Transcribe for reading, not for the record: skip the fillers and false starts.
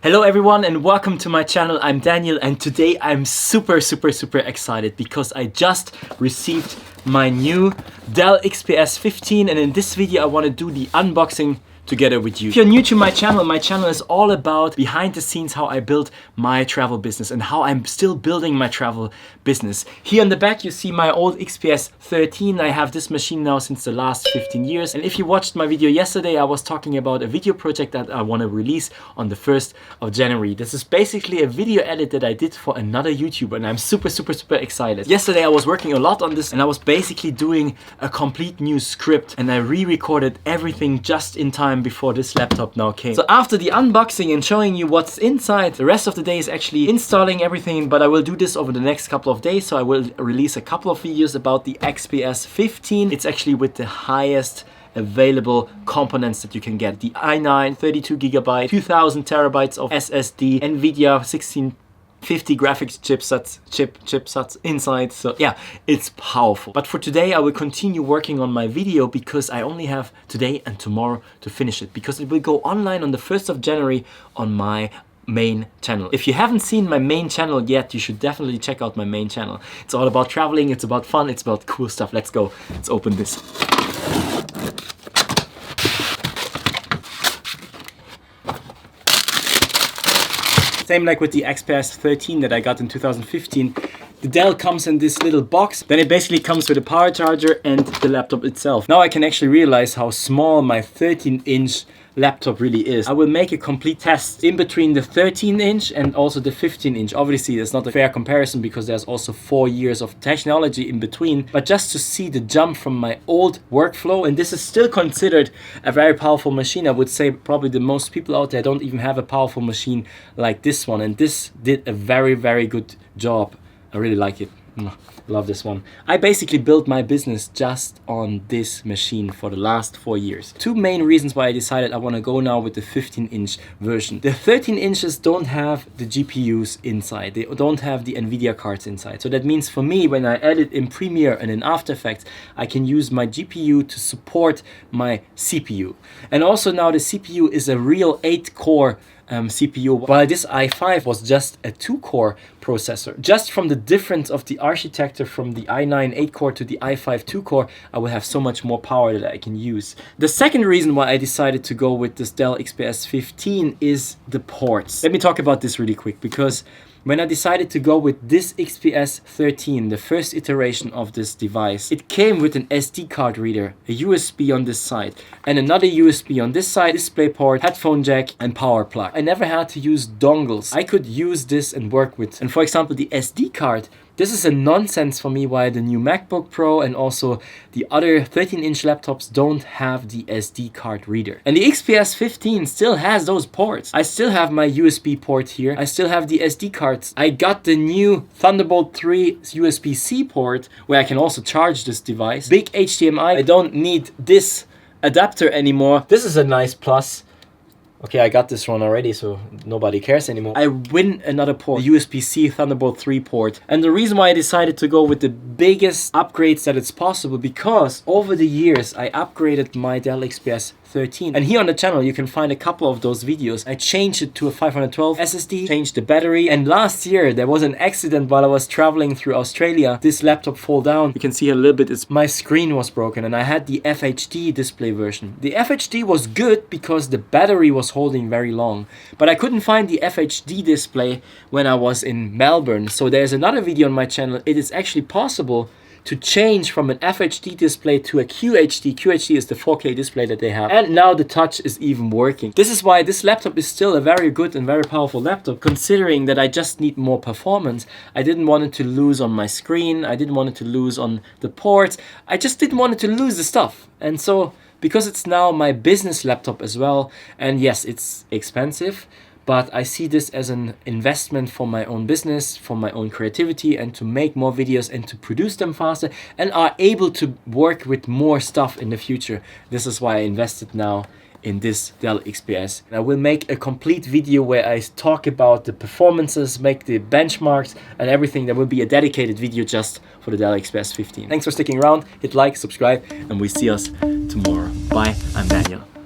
Hello everyone and welcome to my channel. I'm Daniel and today I'm super excited because I just received my new Dell XPS 15 and in this video I want to do the unboxing together with you. If you're new to my channel is all about behind the scenes how I built my travel business and how I'm still building my travel business. Here on the back you see my old XPS 13. I have this machine now since the last 15 years. And if you watched my video yesterday, I was talking about a video project that I want to release on the 1st of January. This is basically a video edit that I did for another YouTuber and I'm super excited. Yesterday I was working a lot on this and I was basically doing a complete new script and I re-recorded everything just in time before this laptop now came. So after the unboxing and showing you what's inside, the rest of the day is actually installing everything, but I will do this over the next couple of days. So I will release a couple of videos about the XPS 15. It's actually with the highest available components that you can get. The i9 32GB, 2000 terabytes of SSD, NVIDIA 1650 graphics chipsets inside. So yeah, it's powerful. But for today I will continue working on my video because I only have today and tomorrow to finish it, because it will go online on the 1st of January on my main channel. If you haven't seen my main channel yet, you should definitely check out my main channel. It's all about traveling, it's about fun, it's about cool stuff. Let's go, let's open this. Same like with the XPS 13 that I got in 2015. The Dell comes in this little box. Then it basically comes with a power charger and the laptop itself. Now I can actually realize how small my 13-inch laptop really is. I will make a complete test in between the 13-inch and also the 15-inch. Obviously, that's not a fair comparison because there's also 4 years of technology in between. But just to see the jump from my old workflow, and this is still considered a very powerful machine. I would say probably the most people out there don't even have a powerful machine like this one. And this did a very good job. I really like it. Love this one. I basically built my business just on this machine for the last 4 years. Two main reasons why I decided I want to go now with the 15-inch version. The 13 inches don't have the GPUs inside. They don't have the NVIDIA cards inside. So that means for me, when I edit in Premiere and in After Effects, I can use my GPU to support my CPU. And also now the CPU is a real 8-core CPU, while this i5 was just a 2-core processor. Just from the difference of the architecture from the i9 8-core to the i5 2-core, I will have so much more power that I can use. The second reason why I decided to go with this Dell XPS 15 is the ports. Let me talk about this really quick, because when I decided to go with this XPS 13, the first iteration of this device, it came with an SD card reader, a USB on this side, and another USB on this side, DisplayPort, headphone jack, and power plug. I never had to use dongles. I could use this and work with. And for example, the SD card, this is a nonsense for me why the new MacBook Pro and also the other 13-inch laptops don't have the SD card reader. And the XPS 15 still has those ports. I still have my USB port here. I still have the SD cards. I got the new Thunderbolt 3 USB-C port where I can also charge this device. Big HDMI. I don't need this adapter anymore. This is a nice plus. Okay, I got this one already, so nobody cares anymore. I win another port, the USB-C Thunderbolt 3 port. And the reason why I decided to go with the biggest upgrades that it's possible, because over the years I upgraded my Dell XPS 13. And here on the channel you can find a couple of those videos. I changed it to a 512 SSD, changed the battery, and last year there was an accident while I was traveling through Australia. This laptop fell down. You can see a little bit, my screen was broken and I had the FHD display version. The FHD was good because the battery was holding very long, but I couldn't find the FHD display when I was in Melbourne. So there's another video on my channel. It is actually possible to change from an FHD display to a QHD. QHD is the 4K display that they have. And now the touch is even working. This is why this laptop is still a very good and very powerful laptop, considering that I just need more performance. I didn't want it to lose on my screen. I didn't want it to lose on the ports. I just didn't want it to lose the stuff. And so, because it's now my business laptop as well, and yes, it's expensive, but I see this as an investment for my own business, for my own creativity, and to make more videos and to produce them faster and are able to work with more stuff in the future. This is why I invested now in this Dell XPS. And I will make a complete video where I talk about the performances, make the benchmarks and everything. There will be a dedicated video just for the Dell XPS 15. Thanks for sticking around, hit like, subscribe, and we see us tomorrow. Bye, I'm Daniel.